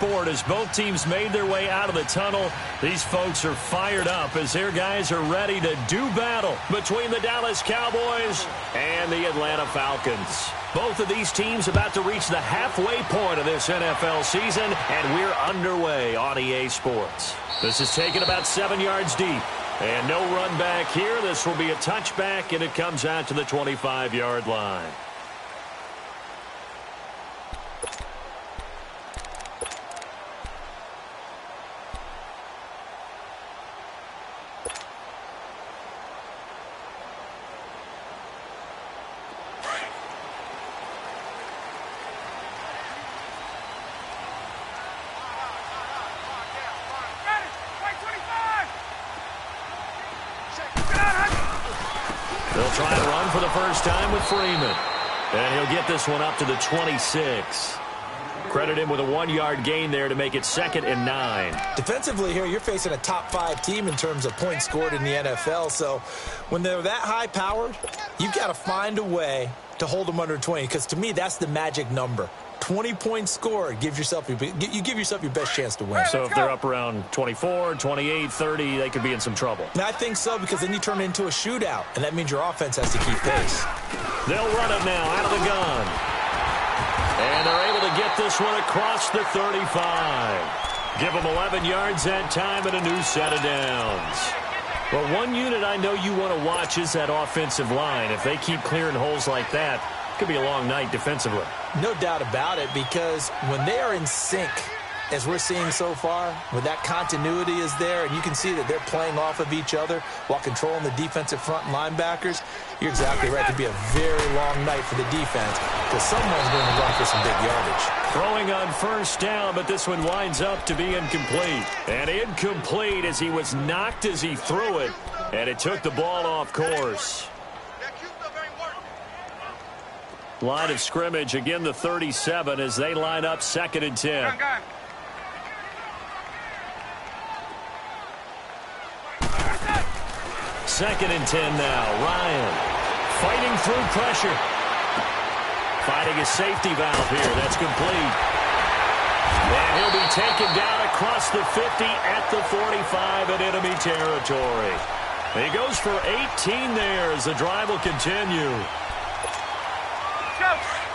sport as both teams made their way out of the tunnel. These folks are fired up as their guys are ready to do battle between the Dallas Cowboys and the Atlanta Falcons. Both of these teams about to reach the halfway point of this NFL season, and we're underway on EA Sports. This is taken about 7 yards deep. And no run back here. This will be a touchback, and it comes out to the 25-yard line. They'll try to run for the first time with Freeman. And he'll get this one up to the 26. Credit him with a 1-yard gain there to make it 2nd and 9. Defensively here, you're facing a top-5 team in terms of points scored in the NFL. So when they're that high-powered, you've got to find a way to hold them under 20. Because to me, that's the magic number. 20 points scored, you give yourself your best chance to win. So if they're up around 24, 28, 30, they could be in some trouble. And I think so, because then you turn it into a shootout, and that means your offense has to keep pace. They'll run it now out of the gun. And they're able to get this one across the 35. Give them 11 yards that time and a new set of downs. Well, one unit I know you want to watch is that offensive line. If they keep clearing holes like that, it could be a long night defensively. No doubt about it, because when they are in sync, as we're seeing so far, when that continuity is there, and you can see that they're playing off of each other while controlling the defensive front linebackers, you're exactly right. It could be a very long night for the defense, because someone's going to run for some big yardage. Throwing on first down, but this one winds up to be incomplete. And incomplete as he was knocked as he threw it, and it took the ball off course. Line of scrimmage, again the 37 as they line up 2nd and 10. Second and 10 now. Ryan fighting through pressure. Finding a safety valve here. That's complete. And he'll be taken down across the 50 at the 45 in enemy territory. He goes for 18 there as the drive will continue.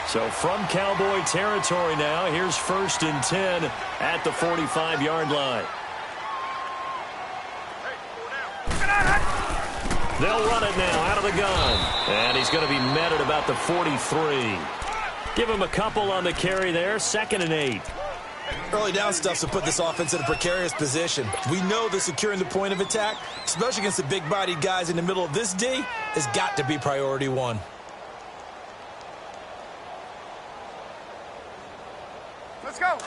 So from Cowboy territory now, here's 1st and 10 at the 45-yard line. They'll run it now out of the gun. And he's going to be met at about the 43. Give him a couple on the carry there, 2nd and 8. Early down stuff to put this offense in a precarious position. We know that securing the point of attack, especially against the big-bodied guys in the middle of this D, has got to be priority one. Let's go.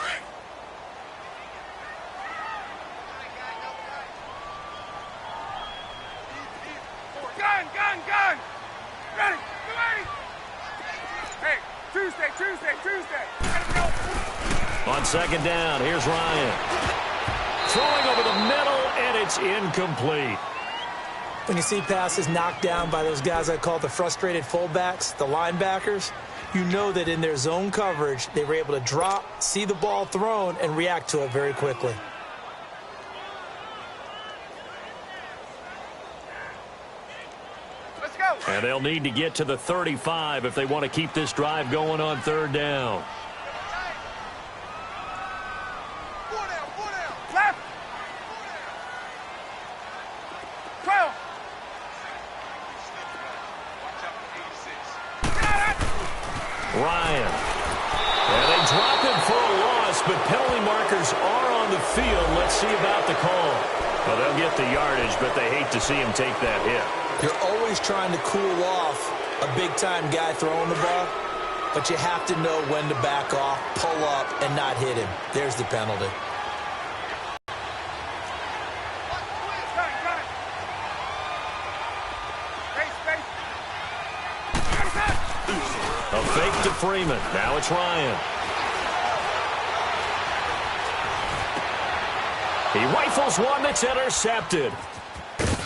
Gun. Ready. Hey, Tuesday. Let's go. On 2nd down, here's Ryan. Throwing over the middle, and it's incomplete. When you see passes knocked down by those guys I call the frustrated fullbacks, the linebackers, you know that in their zone coverage, they were able to drop, see the ball thrown, and react to it very quickly. Let's go. And they'll need to get to the 35 if they want to keep this drive going on 3rd down. Left. 12. Ryan. And they drop him for a loss, but penalty markers are on the field. Let's see about the call. Well, they'll get the yardage, but they hate to see him take that hit. You're always trying to cool off a big-time guy throwing the ball, but you have to know when to back off, pull up, and not hit him. There's the penalty. A fake to Freeman. Now it's Ryan. He rifles one that's intercepted.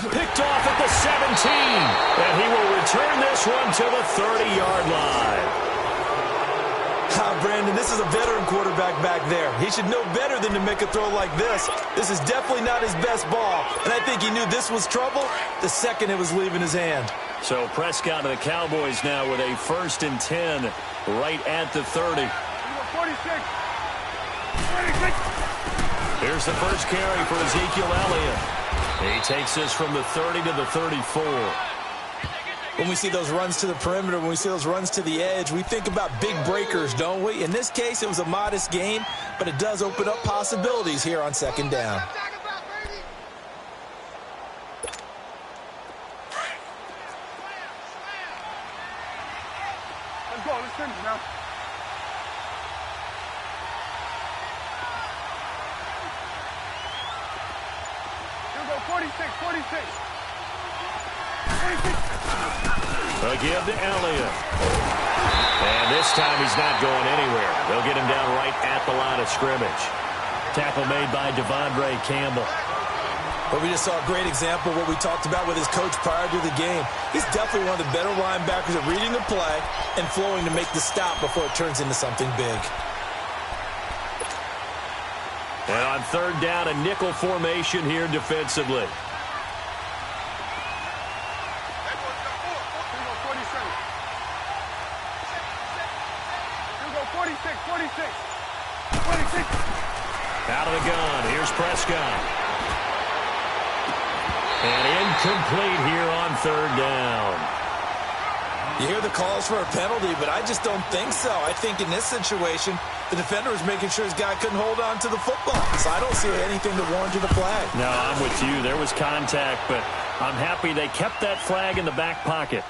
Picked off at the 17. And he will return this one to the 30-yard line. Brandon, this is a veteran quarterback back there. He should know better than to make a throw like this. This is definitely not his best ball, and I think he knew this was trouble the second it was leaving his hand. So Prescott and the Cowboys now with a 1st and 10 right at the 30. 46. Here's the first carry for Ezekiel Elliott. He takes this from the 30 to the 34. When we see those runs to the perimeter, when we see those runs to the edge, we think about big breakers, don't we? In this case, it was a modest gain, but it does open up possibilities here on 2nd down. Let's go. Let's finish now. Here we go. 46. 46. 46. Again to Elliott. And this time he's not going anywhere. They'll get him down right at the line of scrimmage. Tackle made by Devondre Campbell. But we just saw a great example of what we talked about with his coach prior to the game. He's definitely one of the better linebackers at reading the play and flowing to make the stop before it turns into something big. And on 3rd down, a nickel formation here defensively. Out of the gun, here's Prescott. And incomplete here on 3rd down. You hear the calls for a penalty, but I just don't think so. I think in this situation, the defender was making sure his guy couldn't hold on to the football. So I don't see anything to warrant the flag. No, I'm with you. There was contact, but I'm happy they kept that flag in the back pocket.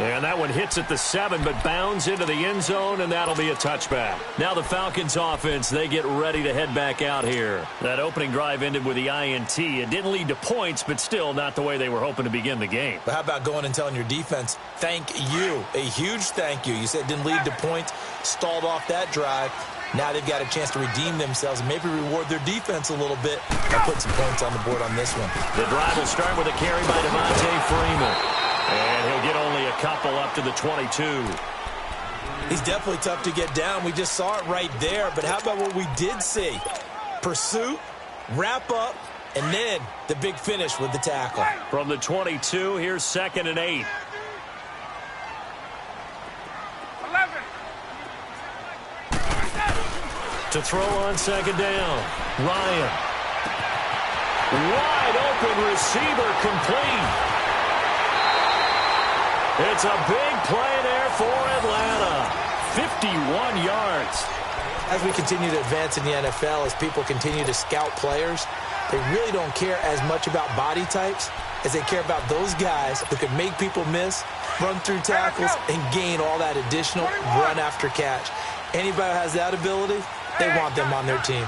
And that one hits at the 7, but bounds into the end zone, and that'll be a touchback. Now the Falcons offense, they get ready to head back out here. That opening drive ended with the INT. It didn't lead to points, but still not the way they were hoping to begin the game. But how about going and telling your defense, thank you, a huge thank you. You said it didn't lead to points, stalled off that drive. Now they've got a chance to redeem themselves and maybe reward their defense a little bit and put some points on the board on this one. The drive will start with a carry by Devontae Freeman. And he'll get only a couple up to the 22. He's definitely tough to get down. We just saw it right there. But how about what we did see? Pursuit, wrap up, and then the big finish with the tackle. From the 22, here's 2nd and 8. 11. To throw on 2nd down. Ryan. Wide open receiver complete. It's a big play there for Atlanta. 51 yards. As we continue to advance in the NFL, as people continue to scout players, they really don't care as much about body types as they care about those guys who can make people miss, run through tackles, and gain all that additional run after catch. Anybody who has that ability, they want them on their team.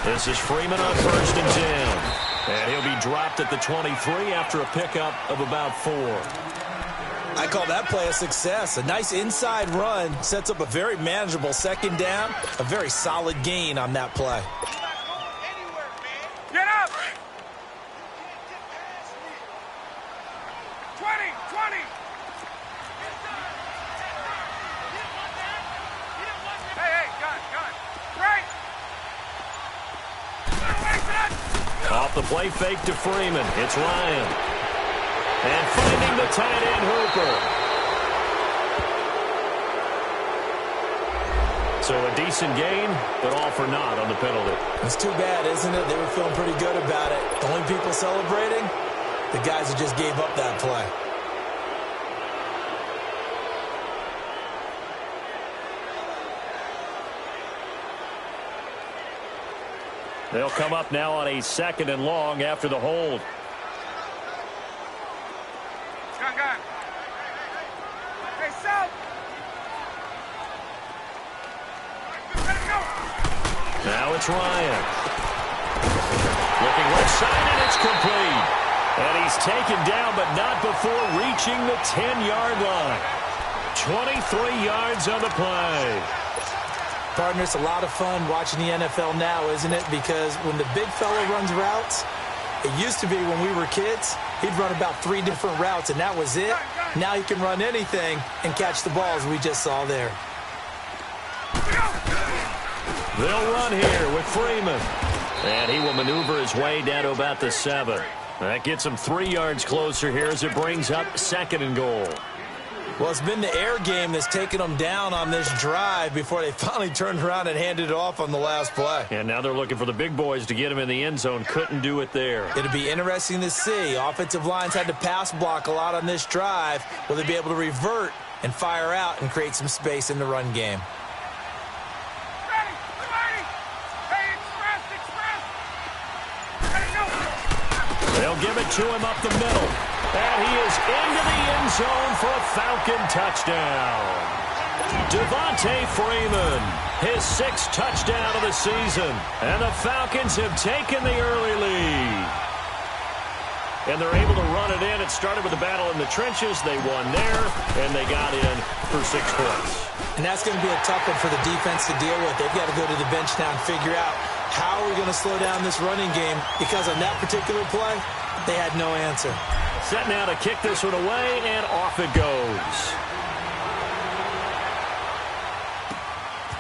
This is Freeman on 1st and 10. And he'll be dropped at the 23 after a pickup of about 4. I call that play a success. A nice inside run sets up a very manageable 2nd down. A very solid gain on that play. Get up! 20, 20. Hey, gun. Right. Off the play fake to Freeman. It's Ryan. And finding the tight end Hooper. So a decent gain, but all for naught on the penalty. It's too bad, isn't it? They were feeling pretty good about it. The only people celebrating, the guys who just gave up that play. They'll come up now on a 2nd and long after the hold. Gun. Hey, south. Let it go. Now it's Ryan. Looking left side, and it's complete. And he's taken down, but not before reaching the 10-yard line. 23 yards on the play. Partner, it's a lot of fun watching the NFL now, isn't it? Because when the big fella runs routes, it used to be when we were kids, he'd run about 3 different routes, and that was it. Now he can run anything and catch the ball, as we just saw there. They'll run here with Freeman. And he will maneuver his way down to about the 7. That gets him 3 yards closer here as it brings up 2nd and goal. Well, it's been the air game that's taken them down on this drive before they finally turned around and handed it off on the last play. And now they're looking for the big boys to get him in the end zone. Couldn't do it there. It'll be interesting to see. Offensive lines had to pass block a lot on this drive. Will they be able to revert and fire out and create some space in the run game? They'll give it to him up the middle. And he is into the end zone for a Falcon touchdown. Devontae Freeman, his 6th touchdown of the season. And the Falcons have taken the early lead. And they're able to run it in. It started with a battle in the trenches. They won there, and they got in for 6 points. And that's going to be a tough one for the defense to deal with. They've got to go to the bench now and figure out how are we going to slow down this running game, because on that particular play, they had no answer. Set now to kick this one away, and off it goes.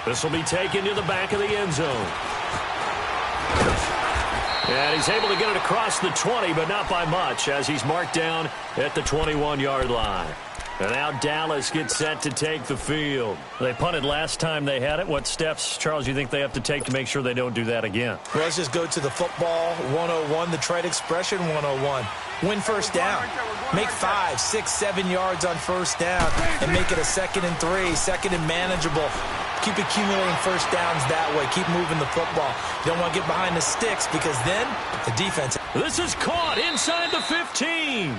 This will be taken to the back of the end zone. And he's able to get it across the 20, but not by much, as he's marked down at the 21-yard line. And now Dallas gets set to take the field. They punted last time they had it. What steps, Charles, you think they have to take to make sure they don't do that again? Well, let's just go to the football 101, the trade expression 101. Win first down. Make 5, 6, 7 yards on first down and make it a 2nd and 3, 2nd and manageable. Keep accumulating first downs that way. Keep moving the football. You don't want to get behind the sticks, because then the defense. This is caught inside the 15.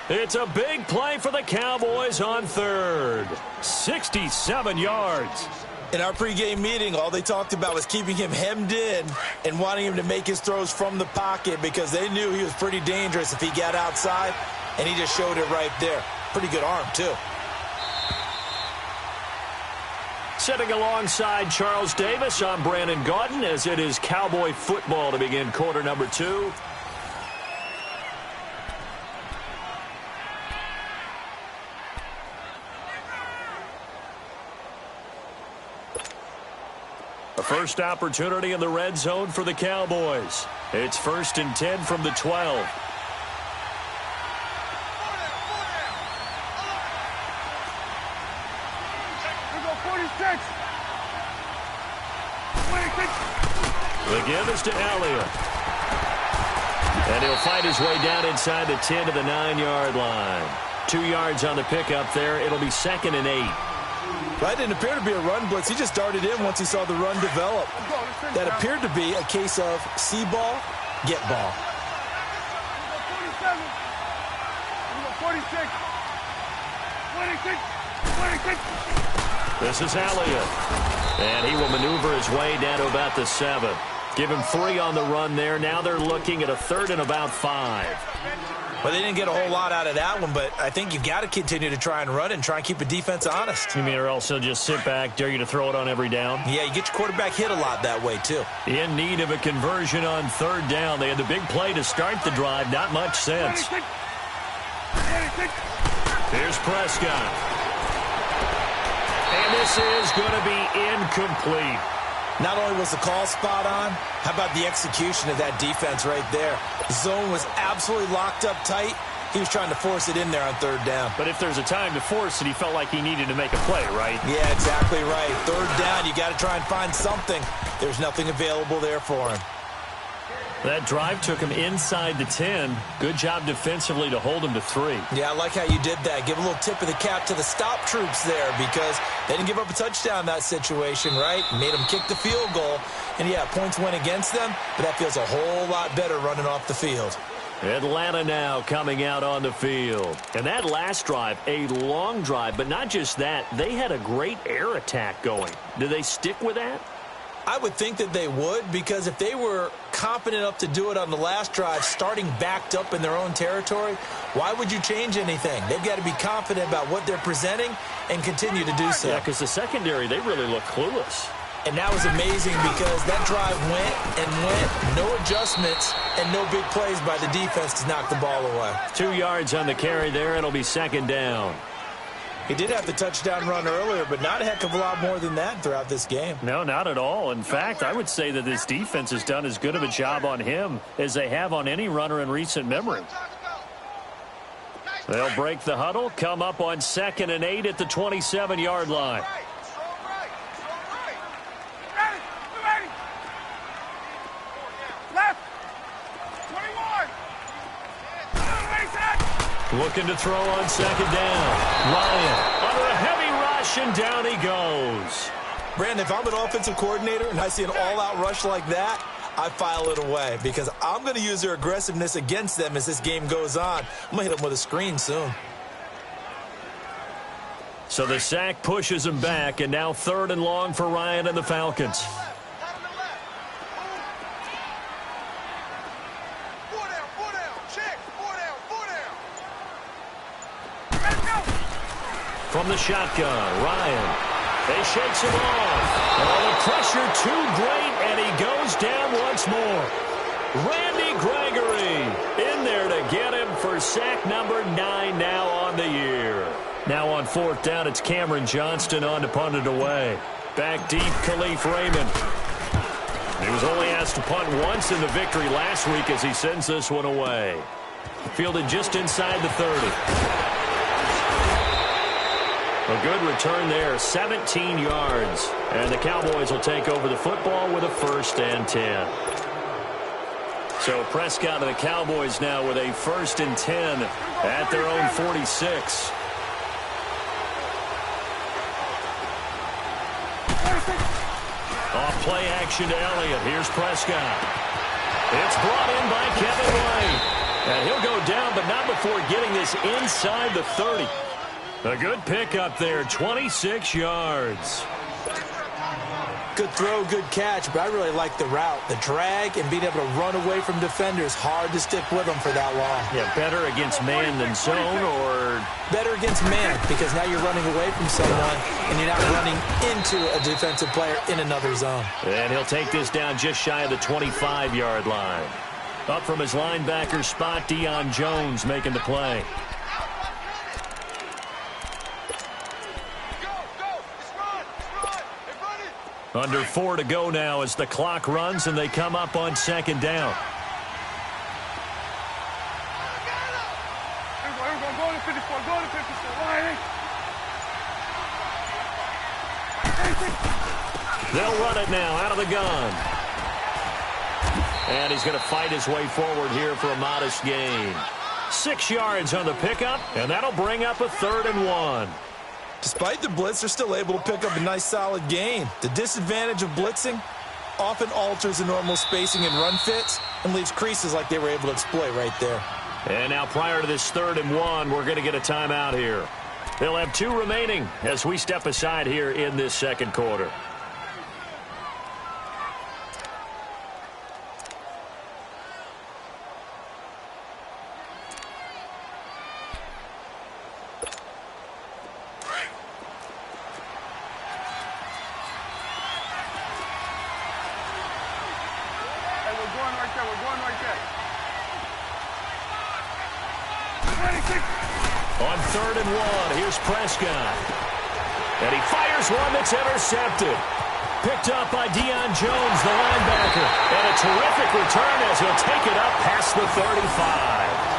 It's a big play for the Cowboys on 3rd. 67 yards. In our pregame meeting, all they talked about was keeping him hemmed in and wanting him to make his throws from the pocket, because they knew he was pretty dangerous if he got outside, and he just showed it right there. Pretty good arm, too. Sitting alongside Charles Davis, I'm Brandon Gaudin, as it is Cowboy football to begin quarter number 2. A first opportunity in the red zone for the Cowboys. It's 1st and 10 from the 12. The give is to Elliott. And he'll fight his way down inside the 10 to the 9-yard line. 2 yards on the pickup there. It'll be 2nd and 8. That didn't appear to be a run blitz. He just darted in once he saw the run develop. That appeared to be a case of see ball, get ball. 46. This is Elliott. And he will maneuver his way down to about the 7. Give him 3 on the run there. Now they're looking at a 3rd and about 5. Well, they didn't get a whole lot out of that one, but I think you've got to continue to try and run and try and keep the defense honest. You mean, or else they'll just sit back, dare you to throw it on every down? Yeah, you get your quarterback hit a lot that way, too. In need of a conversion on 3rd down. They had the big play to start the drive. Not much sense. Here's Prescott. And this is going to be incomplete. Not only was the call spot on, how about the execution of that defense right there? The zone was absolutely locked up tight. He was trying to force it in there on 3rd down. But if there's a time to force it, he felt like he needed to make a play, right? Yeah, exactly right. 3rd down, you got to try and find something. There's nothing available there for him. That drive took him inside the 10. Good job defensively to hold him to 3. Yeah, I like how you did that. Give a little tip of the cap to the stop troops there, because they didn't give up a touchdown in that situation, right? Made them kick the field goal. And, yeah, points went against them, but that feels a whole lot better running off the field. Atlanta now coming out on the field. And that last drive, a long drive, but not just that. They had a great air attack going. Do they stick with that? I would think that they would, because if they were confident enough to do it on the last drive, starting backed up in their own territory, why would you change anything? They've got to be confident about what they're presenting and continue to do so. Yeah, because the secondary, they really look clueless. And that was amazing because that drive went and went, no adjustments and no big plays by the defense to knock the ball away. 2 yards on the carry there. It'll be second down. He did have the touchdown run earlier, but not a heck of a lot more than that throughout this game. No, not at all. In fact, I would say that this defense has done as good of a job on him as they have on any runner in recent memory. They'll break the huddle, come up on 2nd and 8 at the 27-yard line. Looking to throw on second down. Ryan under a heavy rush, and down he goes. Brandon, if I'm an offensive coordinator and I see an all-out rush like that, I file it away because I'm going to use their aggressiveness against them as this game goes on. I'm going to hit them with a screen soon. So the sack pushes him back, and now 3rd and long for Ryan and the Falcons. From the shotgun, Ryan. They shakes him off. Oh, the pressure too great, and he goes down once more. Randy Gregory in there to get him for sack number 9 now on the year. Now on 4th down, it's Cameron Johnston on to punt it away. Back deep, Khalif Raymond. He was only asked to punt once in the victory last week as he sends this one away. Fielded just inside the 30. A good return there, 17 yards. And the Cowboys will take over the football with a 1st and 10. So Prescott and the Cowboys now with a 1st and 10 at their own 46. Off play action to Elliott. Here's Prescott. It's brought in by Kevin White. And he'll go down, but not before getting this inside the 30. A good pickup there, 26 yards. Good throw, good catch, but I really like the route. The drag and being able to run away from defenders, hard to stick with them for that long. Yeah, better against man than zone, or? Better against man, because now you're running away from someone and you're not running into a defensive player in another zone. And he'll take this down just shy of the 25-yard line. Up from his linebacker spot, Deion Jones making the play. Under 4 to go now as the clock runs and they come up on 2nd down. They'll run it now out of the gun. And he's going to fight his way forward here for a modest gain. 6 yards on the pickup, and that'll bring up a 3rd and 1. Despite the blitz, they're still able to pick up a nice solid gain. The disadvantage of blitzing often alters the normal spacing and run fits and leaves creases like they were able to exploit right there. And now prior to this 3rd and 1, we're going to get a timeout here. They'll have 2 remaining as we step aside here in this 2nd quarter. On 3rd and 1, here's Prescott. And he fires one that's intercepted. Picked up by Deion Jones, the linebacker. And a terrific return as he'll take it up past the 35.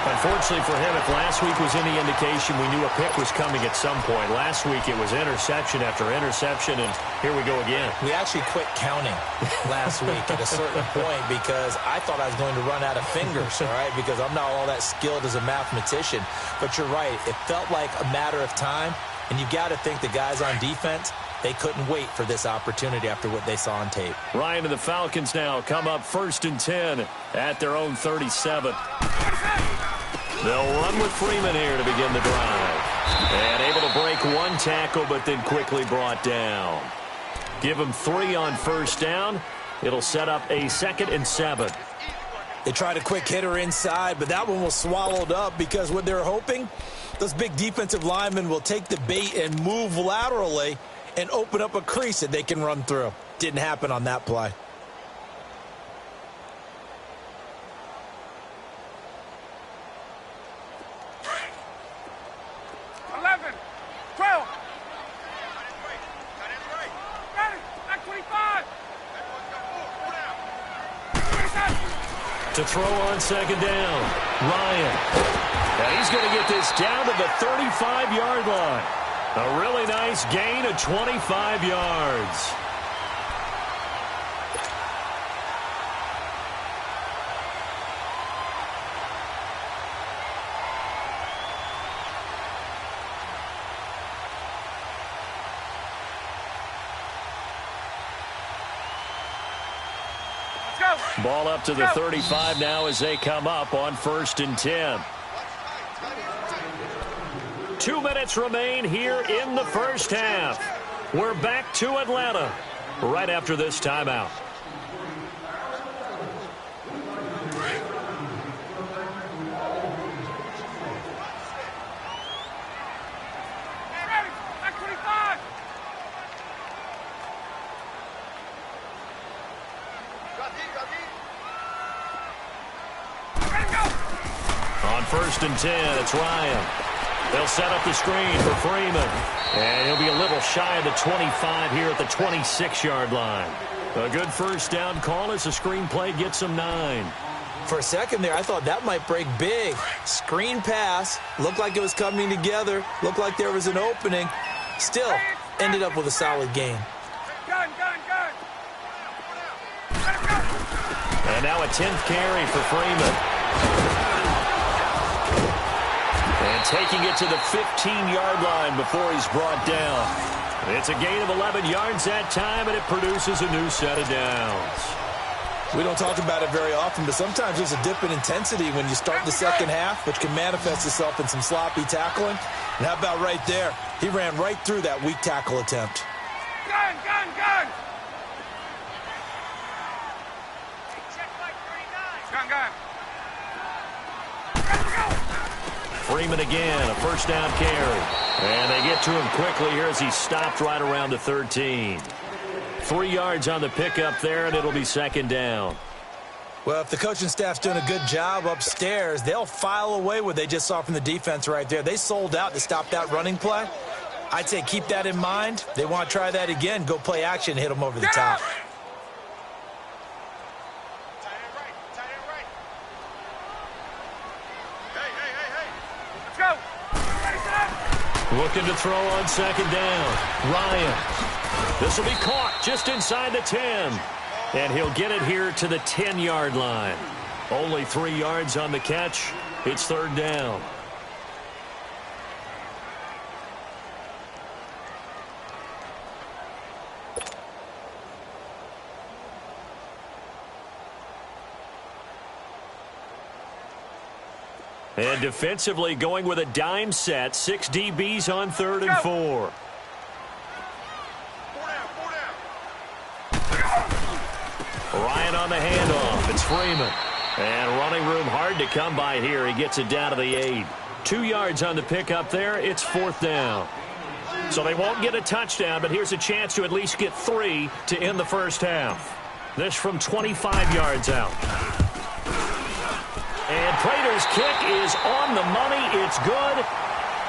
Unfortunately for him, if last week was any indication, we knew a pick was coming at some point. Last week it was interception after interception, and here we go again. We actually quit counting last week at a certain point because I thought I was going to run out of fingers, all right, because I'm not all that skilled as a mathematician. But you're right. It felt like a matter of time, and you got to think the guys on defense, they couldn't wait for this opportunity after what they saw on tape. Ryan and the Falcons now come up 1st and 10 at their own 37. They'll run with Freeman here to begin the drive. And able to break one tackle, but then quickly brought down. Give them 3 on 1st down. It'll set up a 2nd and 7. They tried a quick hitter inside, but that one was swallowed up because what they're hoping, those big defensive linemen will take the bait and move laterally and open up a crease that they can run through. Didn't happen on that play. To throw on second down, Ryan. And he's going to get this down to the 35-yard line. A really nice gain of 25 yards. Ball up to the 35 now as they come up on 1st and 10. 2 minutes remain here in the first half. We're back to Atlanta right after this timeout. On 1st and 10, it's Ryan. They'll set up the screen for Freeman. And he'll be a little shy of the 25 here at the 26-yard line. A good first down call as the screen play gets him 9. For a second there, I thought that might break big. Screen pass. Looked like it was coming together. Looked like there was an opening. Still, ended up with a solid gain. Gun. And now a 10th carry for Freeman. And taking it to the 15-yard line before he's brought down. It's a gain of 11 yards that time, and it produces a new set of downs. We don't talk about it very often, but sometimes there's a dip in intensity when you start the second half, which can manifest itself in some sloppy tackling. And how about right there? He ran right through that weak tackle attempt. Gun. Freeman again, a first down carry. And they get to him quickly here as he stopped right around the 13. 3 yards on the pickup there, and it'll be second down. Well, if the coaching staff's doing a good job upstairs, they'll file away what they just saw from the defense right there. They sold out to stop that running play. I'd say keep that in mind. They want to try that again. Go play action, hit them over the top. Looking to throw on second down. Ryan. This will be caught just inside the 10. And he'll get it here to the 10-yard line. Only 3 yards on the catch. It's third down. And defensively going with a dime set. 6 DBs on 3rd and 4. Ryan on the handoff. It's Freeman. And running room hard to come by here. He gets it down to the 8. 2 yards on the pickup there. It's 4th down. So they won't get a touchdown, but here's a chance to at least get 3 to end the first half. This from 25 yards out. And Prater's kick is on the money. It's good.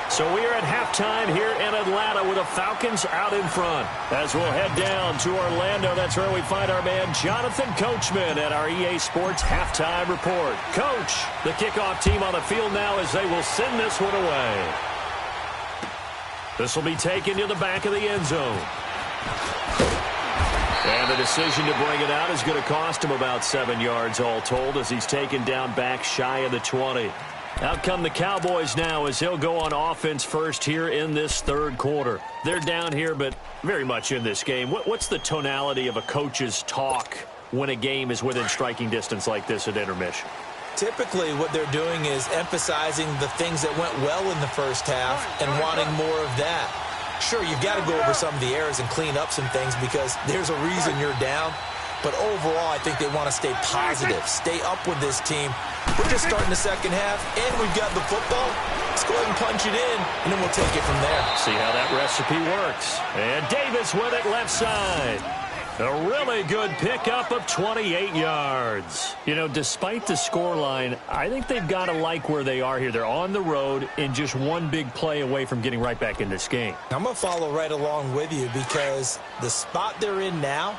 So we are at halftime here in Atlanta with the Falcons out in front. As we'll head down to Orlando, that's where we find our man Jonathan Coachman at our EA Sports Halftime Report. Coach, the kickoff team on the field now as they will send this one away. This will be taken to the back of the end zone. And the decision to bring it out is going to cost him about 7 yards all told as he's taken down back shy of the 20. Out come the Cowboys now as he'll go on offense first here in this third quarter. They're down here, but very much in this game. What's the tonality of a coach's talk when a game is within striking distance like this at intermission? Typically, what they're doing is emphasizing the things that went well in the first half and wanting more of that. Sure, you've got to go over some of the errors and clean up some things because there's a reason you're down. But overall, I think they want to stay positive, stay up with this team. We're just starting the second half, and we've got the football. let's go ahead and punch it in, and then we'll take it from there. See how that recipe works. And Davis with it left side. A really good pickup of 28 yards. You know, despite the scoreline, I think they've got to like where they are here. They're on the road and just one big play away from getting right back in this game. I'm going to follow right along with you because the spot they're in now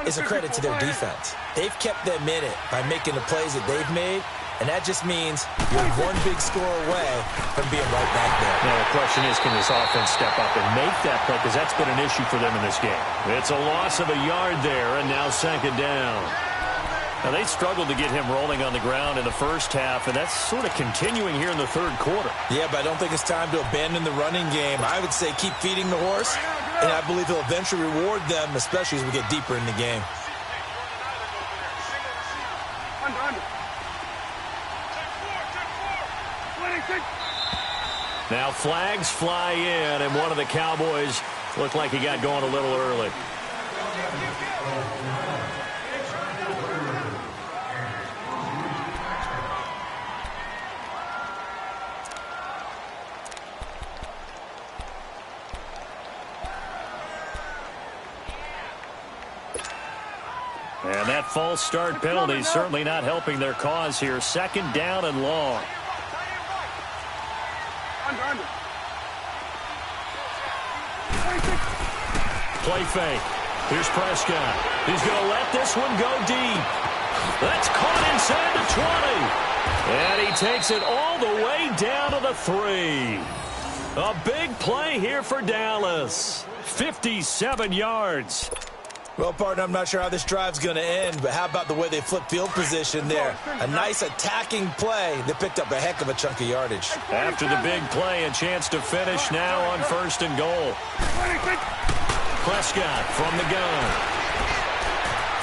is a credit to their defense. They've kept them in it by making the plays that they've made, and that just means you're one big score away from being right back there. Now, the question is, can this offense step up and make that play? Because that's been an issue for them in this game. It's a loss of a yard there, and now second down. Now, they struggled to get him rolling on the ground in the first half, and that's sort of continuing here in the third quarter. Yeah, but I don't think it's time to abandon the running game. I would say keep feeding the horse, and I believe he'll eventually reward them, especially as we get deeper in the game. Under. Now flags fly in, and one of the Cowboys looked like he got going a little early. And that false start penalty certainly not helping their cause here. Second down and long. Under. Play fake. Here's Prescott. He's going to let this one go deep. That's caught inside the 20. And he takes it all the way down to the 3. A big play here for Dallas. 57 yards. Well, partner, I'm not sure how this drive's going to end, but how about the way they flip field position there? A nice attacking play that picked up a heck of a chunk of yardage. After the big play, a chance to finish now on first and goal. Prescott from the gun.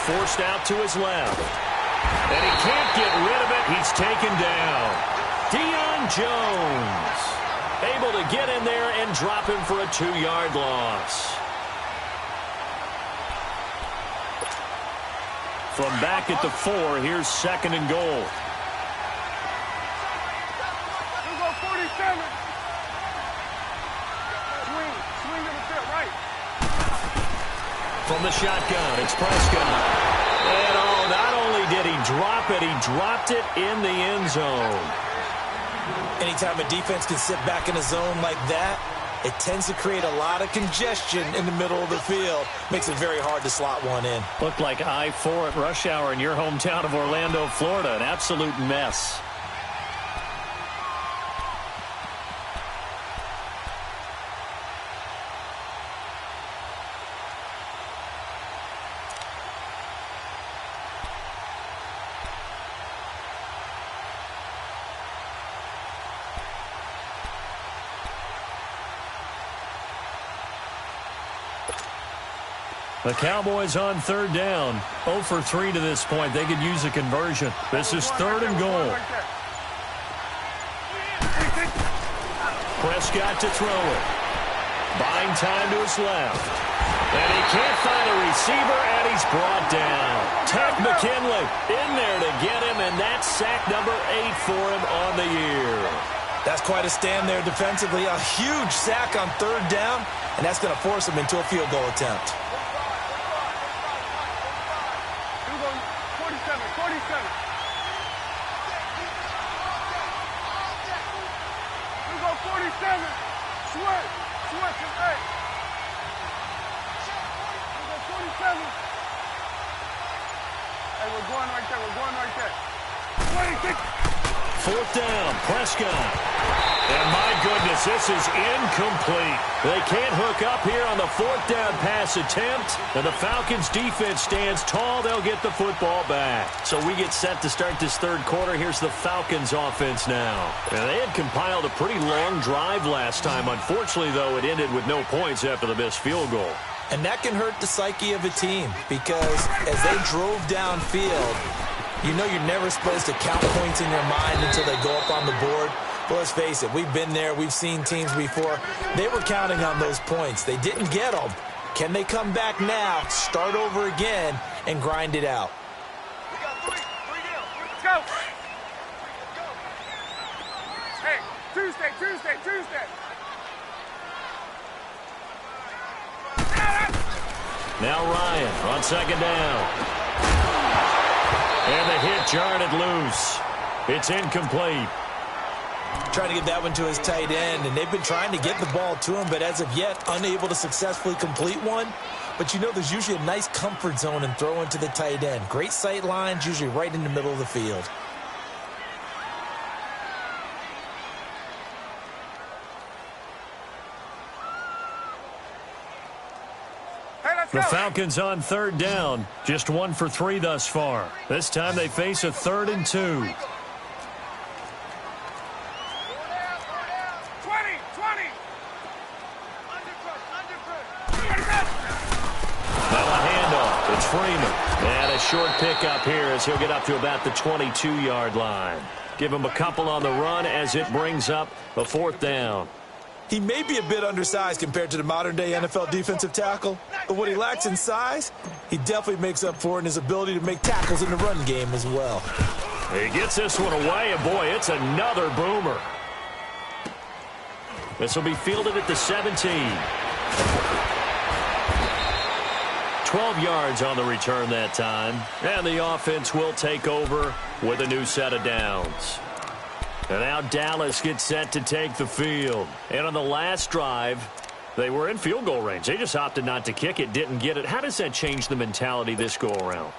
Forced out to his left. And he can't get rid of it. He's taken down. Deion Jones able to get in there and drop him for a 2-yard loss. From back at the 4, here's second and goal. We'll go 47. Swing to the field, right. From the shotgun, it's Prescott. And not only did he drop it, he dropped it in the end zone. Anytime a defense can sit back in a zone like that, it tends to create a lot of congestion in the middle of the field. Makes it very hard to slot one in. Looked like I-4 at rush hour in your hometown of Orlando, Florida. An absolute mess. The Cowboys on third down. 0 for 3 to this point. They could use a conversion. This is third and goal. Prescott to throw it. Buying time to his left. And he can't find a receiver, and he's brought down. Ted McKinley in there to get him, and that's sack number 8 for him on the year. That's quite a stand there defensively. A huge sack on third down, and that's going to force him into a field goal attempt. 47. Sweat. Sweat to 8. We go 47. Hey, we're going right there. We're going right there. 26. Fourth down, Prescott. And my goodness, this is incomplete. They can't hook up here on the fourth down pass attempt. And the Falcons defense stands tall. They'll get the football back. So we get set to start this third quarter. Here's the Falcons offense now. And they had compiled a pretty long drive last time. Unfortunately, though, it ended with no points after the missed field goal. And that can hurt the psyche of a team because as they drove downfield, you know you're never supposed to count points in your mind until they go up on the board. Well, let's face it, we've been there. We've seen teams before. They were counting on those points. They didn't get them. Can they come back now, start over again, and grind it out? We got three down. Let's go. Hey, Tuesday. Now Ryan on second down. And the hit jarred loose. It's incomplete. Trying to get that one to his tight end, and they've been trying to get the ball to him, but as of yet, unable to successfully complete one. But you know there's usually a nice comfort zone in throwing to the tight end. Great sight lines, usually right in the middle of the field. The Falcons on third down. Just 1 for 3 thus far. This time they face a 3rd and 2. 20. Now a handoff. It's Freeman. And a short pickup here as he'll get up to about the 22-yard line. Give him a couple on the run as it brings up a 4th down. He may be a bit undersized compared to the modern-day NFL defensive tackle, but what he lacks in size, he definitely makes up for in his ability to make tackles in the run game as well. He gets this one away, and boy, it's another boomer. This will be fielded at the 17. 12 yards on the return that time, and the offense will take over with a new set of downs. And now Dallas gets set to take the field. And on the last drive, they were in field goal range. They just opted not to kick it, didn't get it. How does that change the mentality this go-around?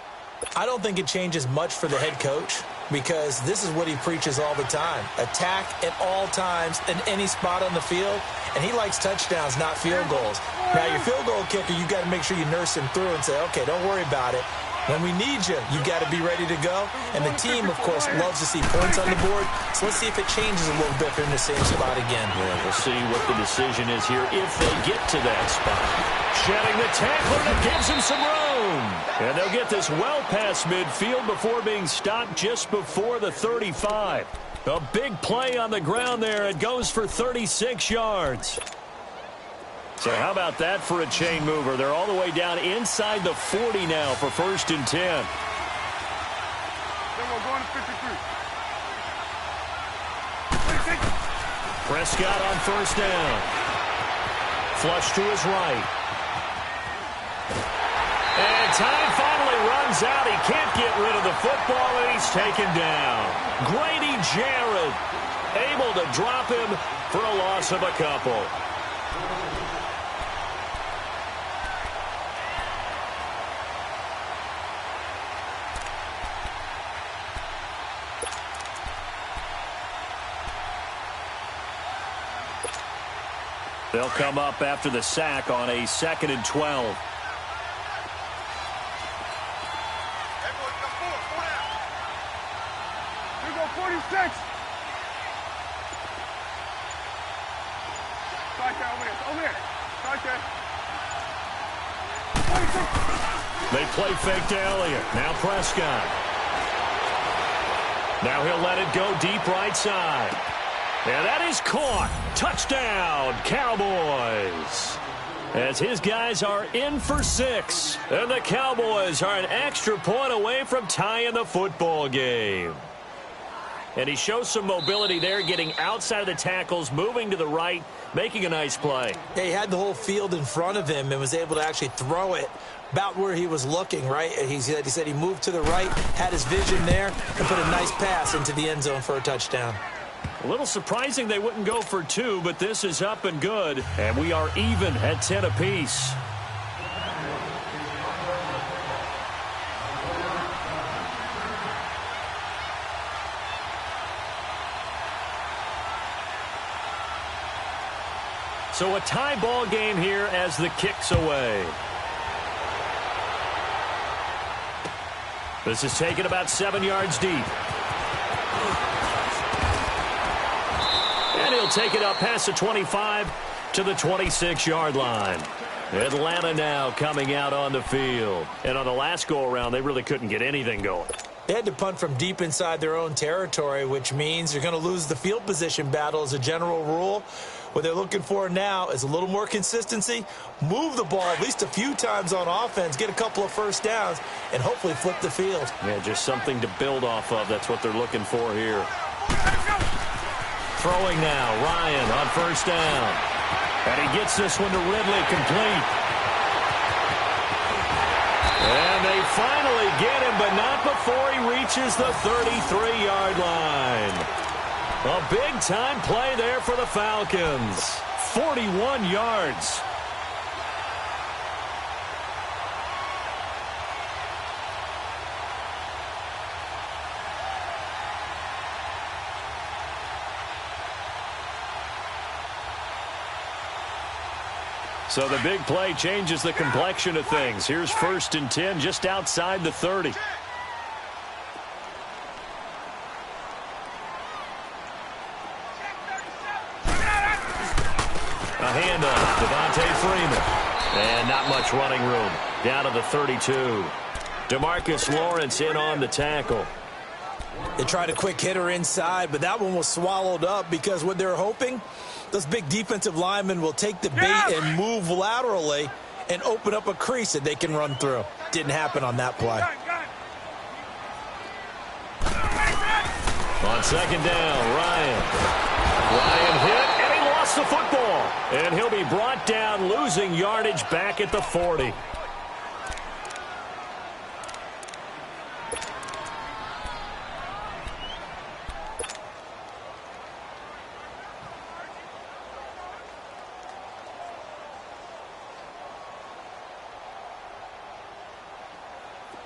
I don't think it changes much for the head coach because this is what he preaches all the time. Attack at all times in any spot on the field, and he likes touchdowns, not field goals. Now, your field goal kicker, you got to make sure you nurse him through and say, okay, don't worry about it. When we need you, you got to be ready to go. And the team, of course, loves to see points on the board. So let's see if it changes a little bit if they're in the same spot again. Yeah, we'll see what the decision is here if they get to that spot. Shedding the tackler that gives him some room. And they'll get this well past midfield before being stopped just before the 35. A big play on the ground there. It goes for 36 yards. So how about that for a chain mover? They're all the way down inside the 40 now for 1st and 10. Then we're going to 53. Prescott on 1st down. Flush to his right. And time finally runs out. He can't get rid of the football, and he's taken down. Grady Jarrett able to drop him for a loss of a couple. They'll come up after the sack on a 2nd and 12. We go 46. Over there. They play fake to Elliott. Now Prescott. Now he'll let it go deep right side. And that is caught. Touchdown, Cowboys. As his guys are in for 6. And the Cowboys are an extra point away from tying the football game. And he shows some mobility there, getting outside of the tackles, moving to the right, making a nice play. Yeah, he had the whole field in front of him and was able to actually throw it about where he was looking, right? He said he moved to the right, had his vision there, and put a nice pass into the end zone for a touchdown. A little surprising they wouldn't go for 2, but this is up and good. And we are even at 10 apiece. So a tie ball game here as the kick's away. This is taken about 7 yards deep. And he'll take it up past the 25 to the 26-yard line. Atlanta now coming out on the field. And on the last go-around, they really couldn't get anything going. They had to punt from deep inside their own territory, which means you're going to lose the field position battle as a general rule. What they're looking for now is a little more consistency, move the ball at least a few times on offense, get a couple of first downs, and hopefully flip the field. Yeah, just something to build off of. That's what they're looking for here. Throwing now, Ryan on first down. And he gets this one to Ridley, complete. And they finally get him, but not before he reaches the 33-yard line. A big-time play there for the Falcons. 41 yards. So the big play changes the complexion of things. Here's 1st and 10 just outside the 30. A handoff, Devontae Freeman. And not much running room. Down to the 32. DeMarcus Lawrence in on the tackle. They tried a quick hitter inside, but that one was swallowed up because what they're hoping, those big defensive linemen will take the bait and move laterally and open up a crease that they can run through. Didn't happen on that play. On 2nd down, Ryan hit, and he lost the football. And he'll be brought down, losing yardage back at the 40.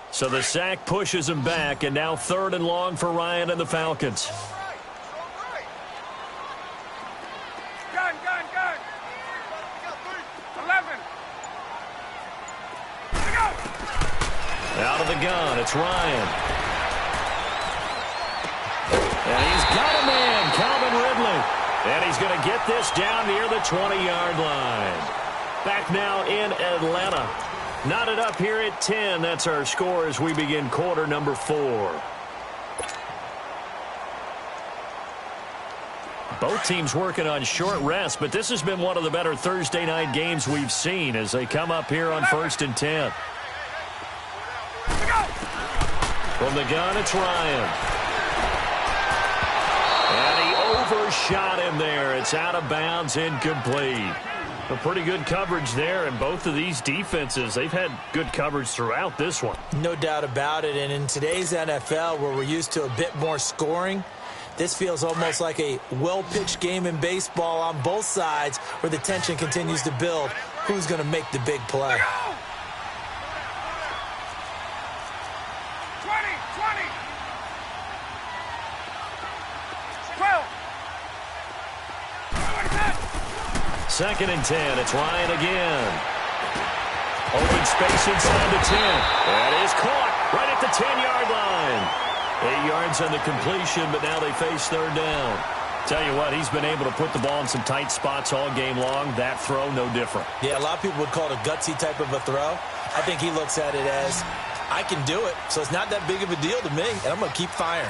So the sack pushes him back, and now 3rd and long for Ryan and the Falcons. Gun. 11. Go. Out of the gun, it's Ryan. And he's got a man, Calvin Ridley. And he's going to get this down near the 20-yard line. Back now in Atlanta. Knotted up here at 10. That's our score as we begin quarter number 4. Both teams working on short rest, but this has been one of the better Thursday night games we've seen as they come up here on 1st and 10. From the gun, it's Ryan. And he overshot him there. It's out of bounds, incomplete. A pretty good coverage there, and both of these defenses, they've had good coverage throughout this one. No doubt about it, and in today's NFL, where we're used to a bit more scoring, this feels almost like a well-pitched game in baseball on both sides where the tension continues to build. Who's going to make the big play? 20. 12. 2nd and 10. It's Ryan again. Open space inside the 10. That is caught right at the 10-yard line. 8 yards on the completion, but now they face 3rd down. Tell you what, he's been able to put the ball in some tight spots all game long. That throw, no different. Yeah, a lot of people would call it a gutsy type of a throw. I think he looks at it as, I can do it, so it's not that big of a deal to me, and I'm going to keep firing.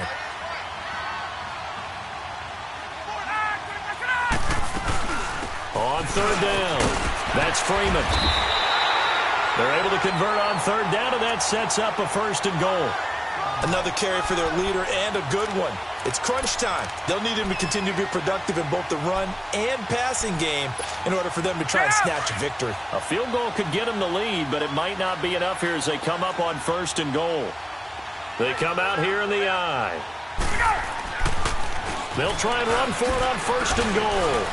On 3rd down, that's Freeman. They're able to convert on 3rd down, and that sets up a 1st and goal. Another carry for their leader, and a good one. It's crunch time. They'll need him to continue to be productive in both the run and passing game in order for them to try and snatch a victory. A field goal could get them the lead, but it might not be enough here as they come up on 1st and goal. They come out here in the I. They'll try and run for it on 1st and goal.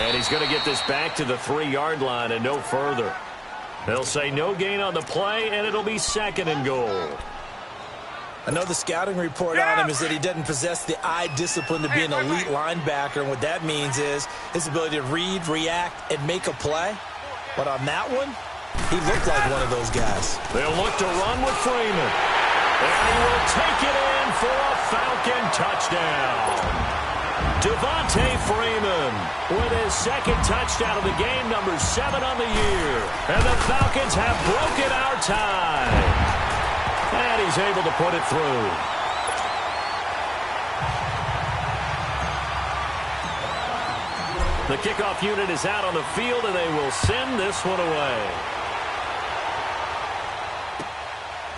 And he's going to get this back to the 3-yard line and no further. They'll say no gain on the play, and it'll be 2nd and goal. I know the scouting report on him is that he doesn't possess the eye discipline to be an elite linebacker, and what that means is his ability to read, react, and make a play. But on that one, he looked like one of those guys. They'll look to run with Freeman. And he will take it in for a Falcon touchdown. Devontae Freeman with his 2nd touchdown of the game, number 7 on the year. And the Falcons have broken our tie. And he's able to put it through. The kickoff unit is out on the field, and they will send this one away.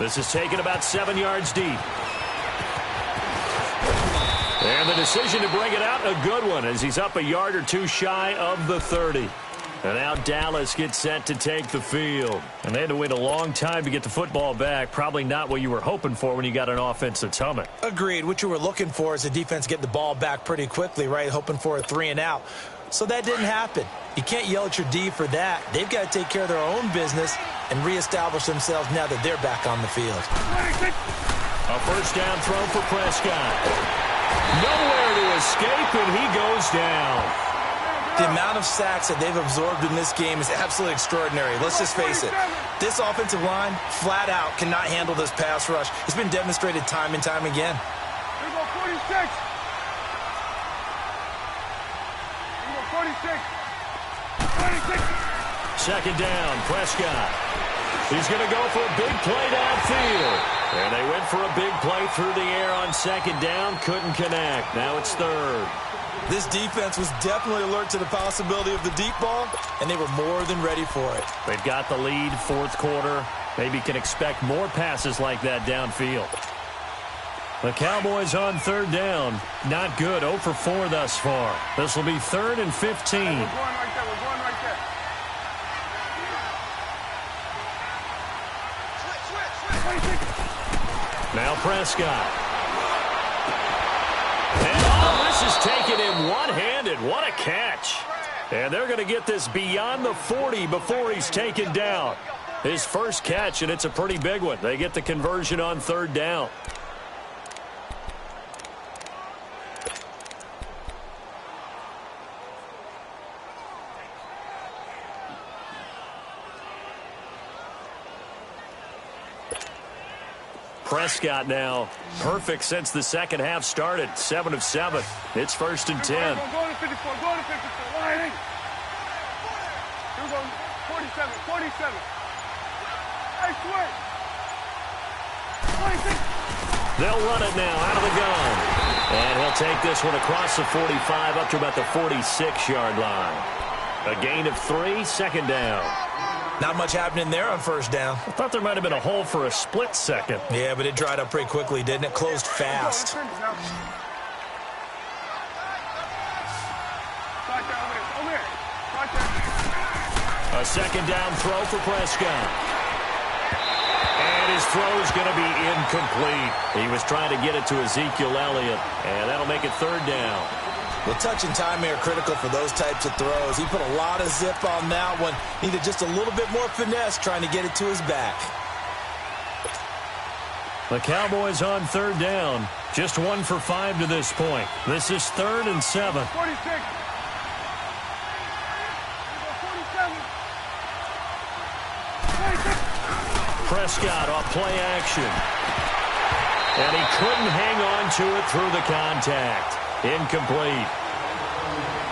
This is taken about 7 yards deep. And the decision to bring it out, a good one, as he's up a yard or two shy of the 30. And now Dallas gets set to take the field. And they had to wait a long time to get the football back. Probably not what you were hoping for when you got an offense that's humming. Agreed. What you were looking for is the defense getting the ball back pretty quickly, right? Hoping for a 3-and-out. So that didn't happen. You can't yell at your D for that. They've got to take care of their own business and reestablish themselves now that they're back on the field. A first down throw for Prescott. Nowhere to escape, and he goes down. The amount of sacks that they've absorbed in this game is absolutely extraordinary. Let's just face it. This offensive line, flat out, cannot handle this pass rush. It's been demonstrated time and time again. Here we go, 46. Here we go, 46. 46. Second down, Prescott. He's going to go for a big play downfield. And they went for a big play through the air on second down. Couldn't connect. Now it's third. This defense was definitely alert to the possibility of the deep ball, and they were more than ready for it. They've got the lead, fourth quarter. Maybe can expect more passes like that downfield. The Cowboys on third down. Not good. 0 for 4 thus far. This will be 3rd and 15. We're going right there. We're going right there. Now Prescott. And this is taken in one-handed. What a catch. And they're going to get this beyond the 40 before he's taken down. His first catch, and it's a pretty big one. They get the conversion on third down. Prescott now perfect since the second half started. 7 of 7. It's 1st and 10. Go to 54. Go to 54. Line. Here we go. 47. 47. Hey, switch. 26. They'll run it now out of the gun. And he'll take this one across the 45 up to about the 46-yard line. A gain of 3, second down. Not much happening there on first down. I thought there might have been a hole for a split second. Yeah, but it dried up pretty quickly, didn't it? Closed fast. A second down throw for Prescott. And his throw is going to be incomplete. He was trying to get it to Ezekiel Elliott, and that'll make it third down. Well, touch and timing are critical for those types of throws. He put a lot of zip on that one. Needed just a little bit more finesse trying to get it to his back. The Cowboys on third down. Just 1 for 5 to this point. This is 3rd and 7. 46. Prescott off play action. And he couldn't hang on to it through the contact. Incomplete.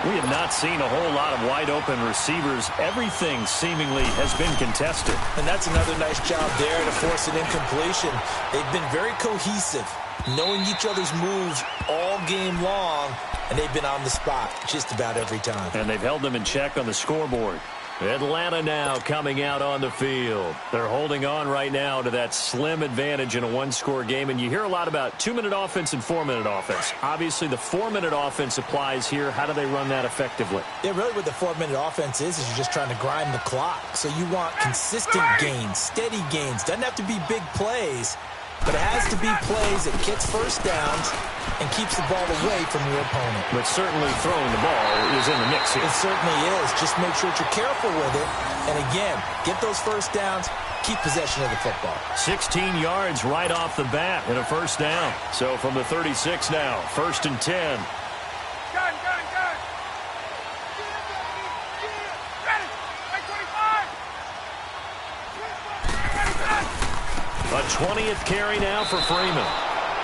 We have not seen a whole lot of wide-open receivers. Everything seemingly has been contested. And that's another nice job there to force an incompletion. They've been very cohesive, knowing each other's moves all game long, and they've been on the spot just about every time. And they've held them in check on the scoreboard. Atlanta now coming out on the field. They're holding on right now to that slim advantage in a one-score game. And you hear a lot about 2-minute offense and 4-minute offense. Obviously, the 4-minute offense applies here. How do they run that effectively? Yeah, really what the 4-minute offense is you're just trying to grind the clock. So you want consistent gains, steady gains. Doesn't have to be big plays, but it has to be plays that gets first downs and keeps the ball away from your opponent. But certainly throwing the ball is in the mix here. It certainly is. Just make sure that you're careful with it. And again, get those first downs, keep possession of the football. 16 yards right off the bat and a first down. So from the 36 now, 1st and 10. Gun. Ready. 25. A 20th carry now for Freeman.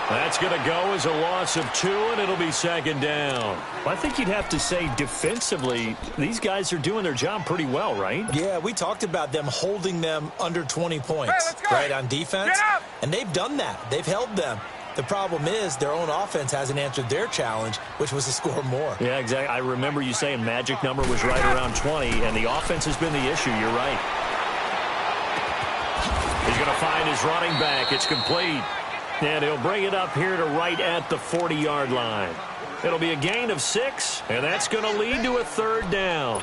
That's going to go as a loss of 2, and it'll be 2nd down. I think you'd have to say defensively, these guys are doing their job pretty well, right? Yeah, we talked about them holding them under 20 points, right, on defense. And they've done that. They've held them. The problem is their own offense hasn't answered their challenge, which was to score more. Yeah, exactly. I remember you saying magic number was right around 20, and the offense has been the issue. You're right. He's going to find his running back. It's complete. And he'll bring it up here to right at the 40-yard line. It'll be a gain of 6, and that's going to lead to a 3rd down.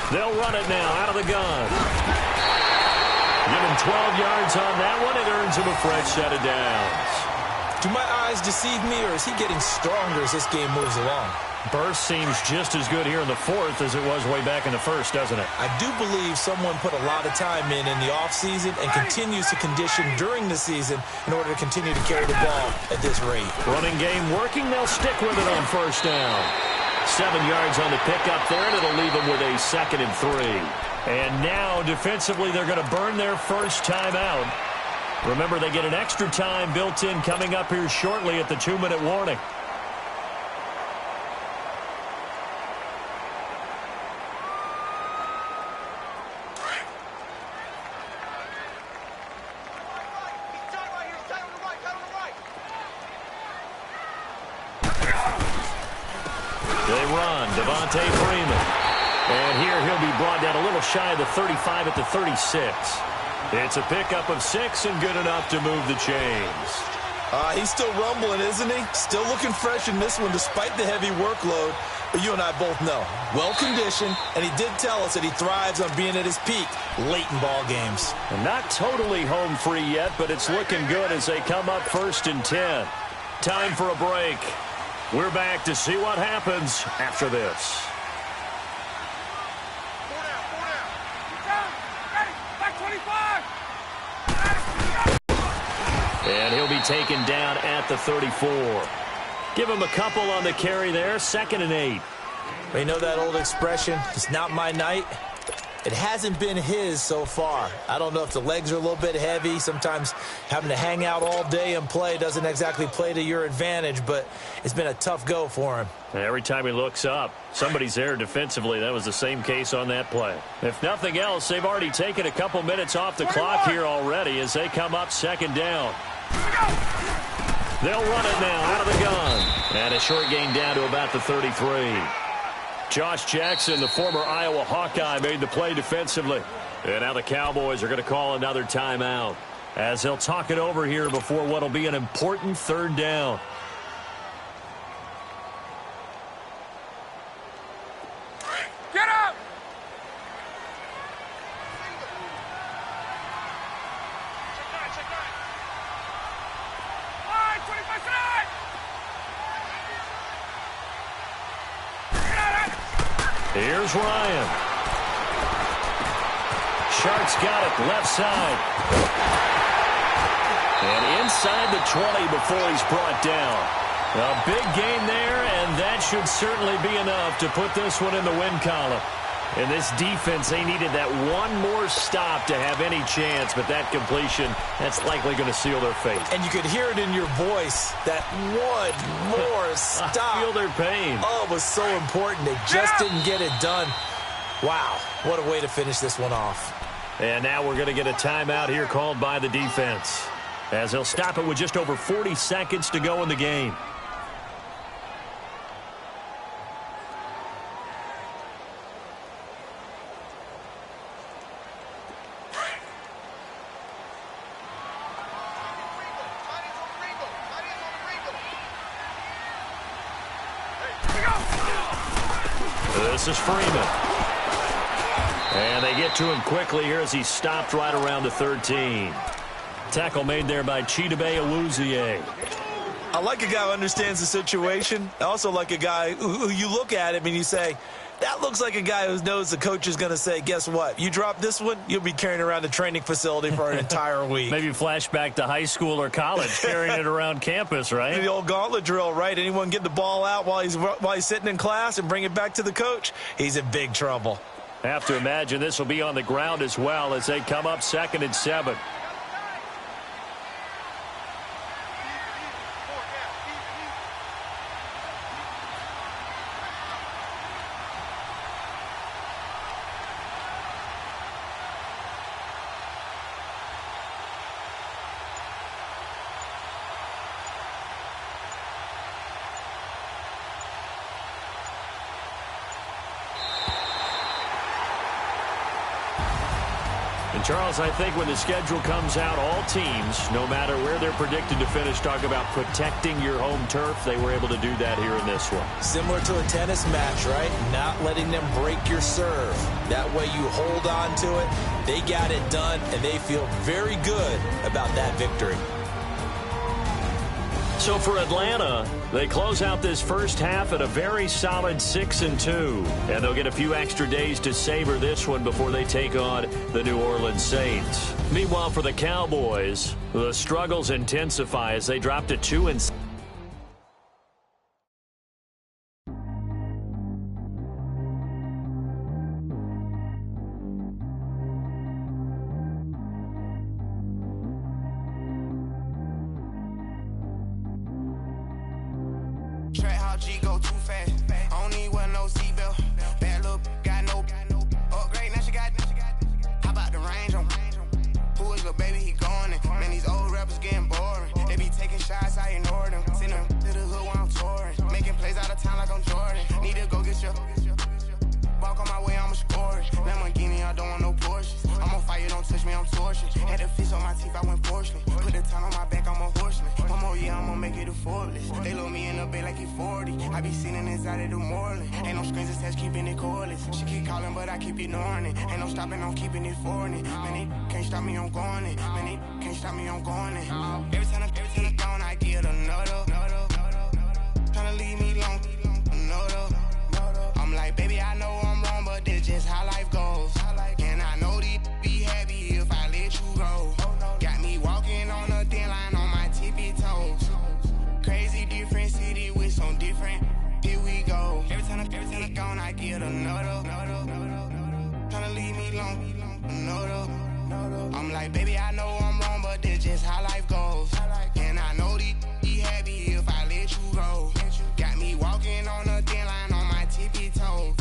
They'll run it now out of the gun. Give him 12 yards on that one. It earns him a fresh set of downs. Do my eyes deceive me, or is he getting stronger as this game moves along? Burst seems just as good here in the 4th as it was way back in the 1st, doesn't it? I do believe someone put a lot of time in the offseason and continues to condition during the season in order to continue to carry the ball at this rate. Running game working. They'll stick with it on 1st down. 7 yards on the pickup there, and it'll leave them with a 2nd and 3. And now, defensively, they're going to burn their first timeout. Remember, they get an extra time built in coming up here shortly at the 2-minute warning. And here he'll be brought down a little shy of the 35 at the 36. It's a pickup of 6 and good enough to move the chains. He's still rumbling, isn't he? Still looking fresh in this one despite the heavy workload. But you and I both know, well-conditioned, and he did tell us that he thrives on being at his peak late in ball games. And not totally home free yet, but it's looking good as they come up 1st and 10. Time for a break. We're back to see what happens after this. And he'll be taken down at the 34. Give him a couple on the carry there. 2nd and 8. You know that old expression, it's not my night? It hasn't been his so far. I don't know if the legs are a little bit heavy. Sometimes having to hang out all day and play doesn't exactly play to your advantage, but it's been a tough go for him. Every time he looks up, somebody's there defensively. That was the same case on that play. If nothing else, they've already taken a couple minutes off the clock here already as they come up 2nd down. They'll run it now out of the gun. And a short gain down to about the 33. Josh Jackson, the former Iowa Hawkeye, made the play defensively. And now the Cowboys are going to call another timeout as they'll talk it over here before what will be an important 3rd down. Get up! Here's Ryan. Sharks got it left side. And inside the 20 before he's brought down. A big gain there, and that should certainly be enough to put this one in the win column. In this defense, they needed that one more stop to have any chance, but that completion, that's likely going to seal their fate. And you could hear it in your voice, that one more stop. I feel their pain. Oh, it was so important. They just didn't get it done. Wow, what a way to finish this one off. And now we're going to get a timeout here called by the defense, as they'll stop it with just over 40 seconds to go in the game. This is Freeman. And they get to him quickly here as he stopped right around the 13. Tackle made there by Chidobe Awuzie. I like a guy who understands the situation. I also like a guy who you look at him and you say, that looks like a guy who knows the coach is going to say, guess what? You drop this one, you'll be carrying around the training facility for an entire week. Maybe flashback to high school or college, carrying it around campus, right? The old gauntlet drill, right? Anyone get the ball out while he's sitting in class and bring it back to the coach, he's in big trouble. Have to imagine this will be on the ground as well as they come up 2nd and 7. And, Charles, I think when the schedule comes out, all teams, no matter where they're predicted to finish, talk about protecting your home turf. They were able to do that here in this one. Similar to a tennis match, right? Not letting them break your serve. That way you hold on to it. They got it done, and they feel very good about that victory. So for Atlanta, they close out this first half at a very solid 6-2. And they'll get a few extra days to savor this one before they take on the New Orleans Saints. Meanwhile, for the Cowboys, the struggles intensify as they drop to 2-6. G go too fast. I don't need one, no seatbelt. Bad little got no upgrade. Now she got. How about the range on? Who is little baby? He going in. Man, these old rappers getting boring. They be taking shots, I ignore them. Send them to the hood while I'm touring. Making plays out of town like I'm Jordan. Need to go get your. Walk on my way, I'ma score it. Lamborghini, I don't want no Porsches. I'm on fire, don't touch me, I'm torching. Had the fish on my teeth, I went porcelain. Put the ton on my back, I'm a horseman. One more year, I'ma make it affordless. They load me in the bed like he 40. I be sitting inside of the Moreland. Ain't no screens attached, keeping it cordless. She keep calling, but I keep ignoring it. Ain't no stopping, I'm keeping it for it. Man, it can't stop me, I'm going it. Man, it can't stop me, I'm going it. Every time I'm gone, I get another. Tryna leave me long, another. I'm like, baby, I know I'm wrong, but this just how life goes. And I know these be happy if I let you go. Got me walking on a thin line on my tippy toes. Crazy different city with some different. Here we go. Every time I'm gone, I get another. Tryna leave me long, another. I'm like, baby, I know I'm wrong, but this just how life goes. And I know these be happy if I let you go. Got me walking on a thin line on my tippy toes.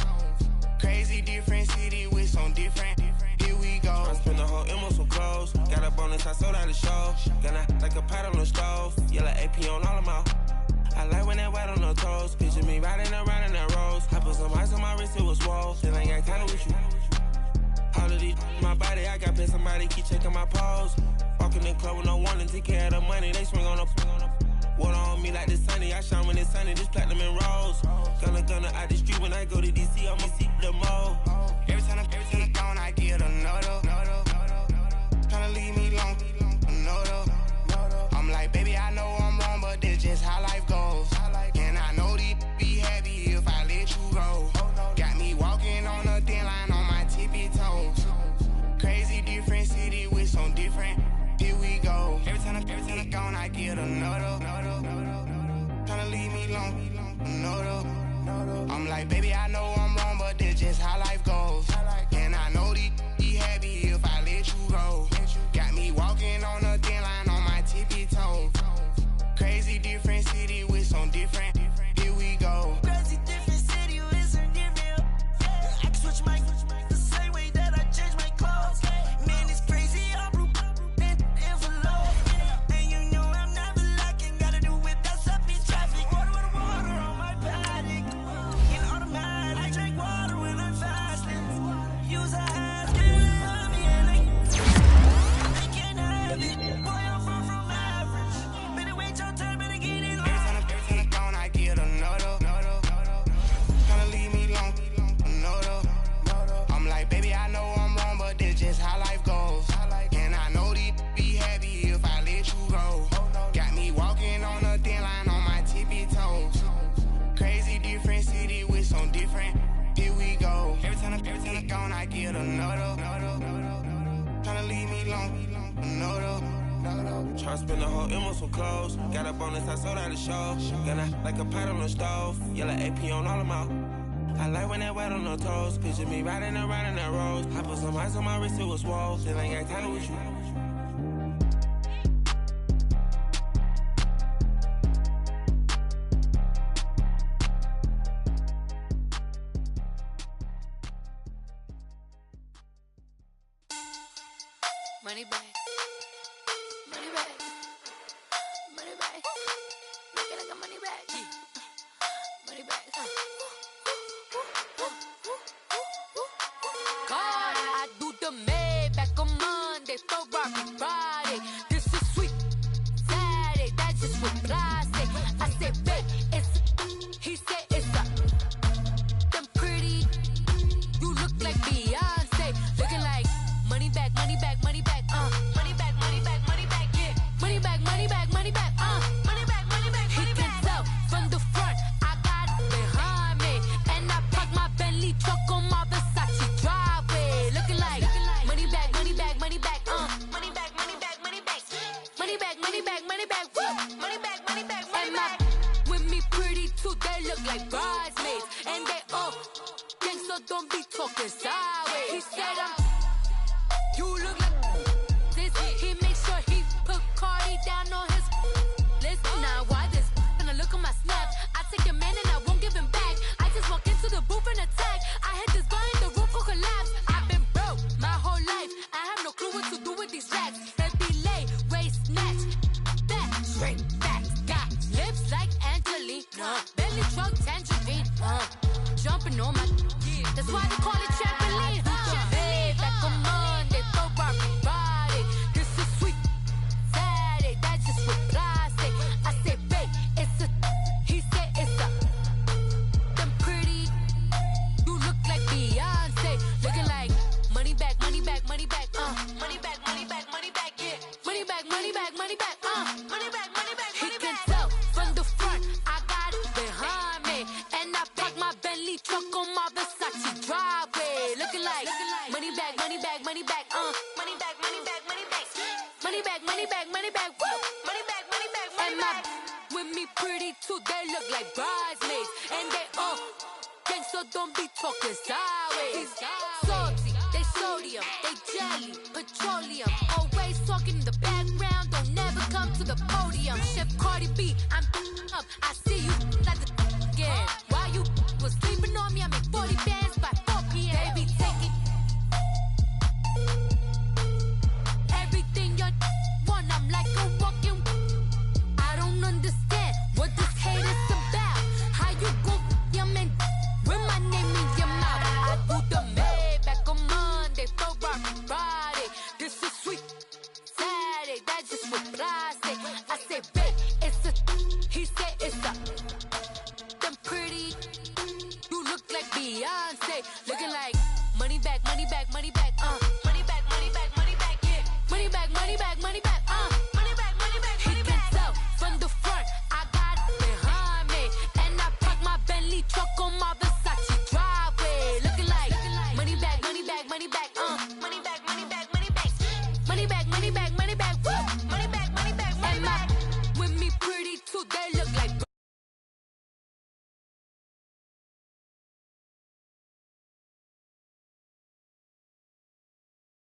Crazy different city with some different. Here we go. I spend the whole M on some clothes. Got a bonus, I sold out the show. Gonna like a pot on the stove. Yellow AP on all of my. I like when that white on the toes. Picture me riding around in that rose. I put some ice on my wrist, it was swole. Still ain't got time with you. All of these, my body, I got pissed. Somebody keep checking my pose. Walking in the club with no warning, take care of the money. They swing on the. Water on me like the sunny. I shine when it's sunny. This platinum and rose. Gonna out the street when I go to DC. I'ma see the mall. Every time I'm gone, I get another. Tryna leave me long, another. I'm like, baby, I know I'm wrong, but this just how life goes. And I know these be happy if I let you go. Got me walking on a thin line on my tippy toes. Crazy different city with some different. Here we go. Every time I'm gone, I get another. Tryna leave me long, another. I'm like, baby, I know I'm wrong, but this just how life goes. And I know these be happy if I let you go. Got me walking on a thin line on my tippy toes. Crazy different city with some different. Here we go. Crazy different city with some different. I can switch my the same way that I change my clothes. Man, it's crazy. I'm blue and envelope. And you know I'm never lacking. Gotta do it. That's up in traffic. Water on my body. In automatic. I drink water when I'm fasting. Use a hat. They can't have it. Boy, I'm far from average. Better wait your turn. Better get in line. Every time I'm gone, I get another. Tryna leave me long, another. I'm like, baby, I know I'm wrong, but this just how life goes. And I know these be happy if I let you go. Got me walking on a thin line on my tippy toes. Crazy different city with some different. Here we go. Every time I'm gone, I get another. Tryna leave me long, another. Tryna spend the whole M on some clothes. Got a bonus, I sold out the show. Gonna like a pot on the stove. Yellow AP on all of my. I like when that white on the toes. Picture me riding around in that rose. I put some ice on my wrist, it was swole. Still ain't got time with you. Money back. Money back. Money back. Make it like a money back. Money back. God, I do the Maybach on my Monday, Ferrari Friday. This is sweet Saturday, that's just what plastic. I said, babe, it's, he said it's a, them pretty, you look like Beyonce, looking like money back, money back, money back, money back, money back, money back, yeah, money back, money back, money back, money back, money back, he can tell from the front, I got it behind me, and I park my Bentley truck on my Versace driveway, looking like money back, money back, money back, money back, money back, money back, money back, money back, money back, money back, money back, money back, with me pretty too, they look like bridesmaids, and they all gang, so don't be talking sideways. He said you look like this. He makes sure he put Cardi down on his list. Now why this? Gonna look at my snap. I take your man and I won't give him back. I just walk into the booth and attack. I hit this guy and the roof will collapse. I've been broke my whole life. I have no clue what to do with these racks. Heavy lay, waist snatch, back, straight back. Got lips like Angelina, belly truck tangerine, jumping on my. That's why they call it trampoline. Hey, back on Monday, Ferrari Friday. This is sweet Saturday, that's just with plastic. I said, babe, it's a, he said it's a, them pretty, you look like Beyonce, looking like money back, money back, money back, money back, money back, money back, yeah, money back, money back, money back, money back, money back, he can tell from the front, I got it behind me, and I park my Bentley truck on my Versace driveway, looking like money back, money back, money back, money back, money back, money back, money back, money back, money back, money back, money back, money back, with me pretty too, they look like bridesmaids, and they all gang, so don't be talking sideways. Salty, they sodium, they jelly, petroleum, always talking in the background, don't never come to the podium. Chef Cardi B, I'm up, I see you like the again. While you was sleeping on me, I make 40 bands by 4 p.m. They be taking everything you want, I'm like a walking. I don't understand what this hate is about. How you go, your man, with my name in your mouth. I do the Maybach on Monday, Ferrari Friday. This is sweet Saturday, that's just with plastic. I say, babe, it's a, he said it's a, them pretty, you look like Beyonce, looking like money back, money back, money back, money back, money back, money back, yeah, money back, money back, money back, money back, money back, money back. He can tell from the front, I got it behind me, and I park my Bentley truck on my Versace driveway, looking like money back, money back, money back, money back, money back, money back, money back, money back, money back.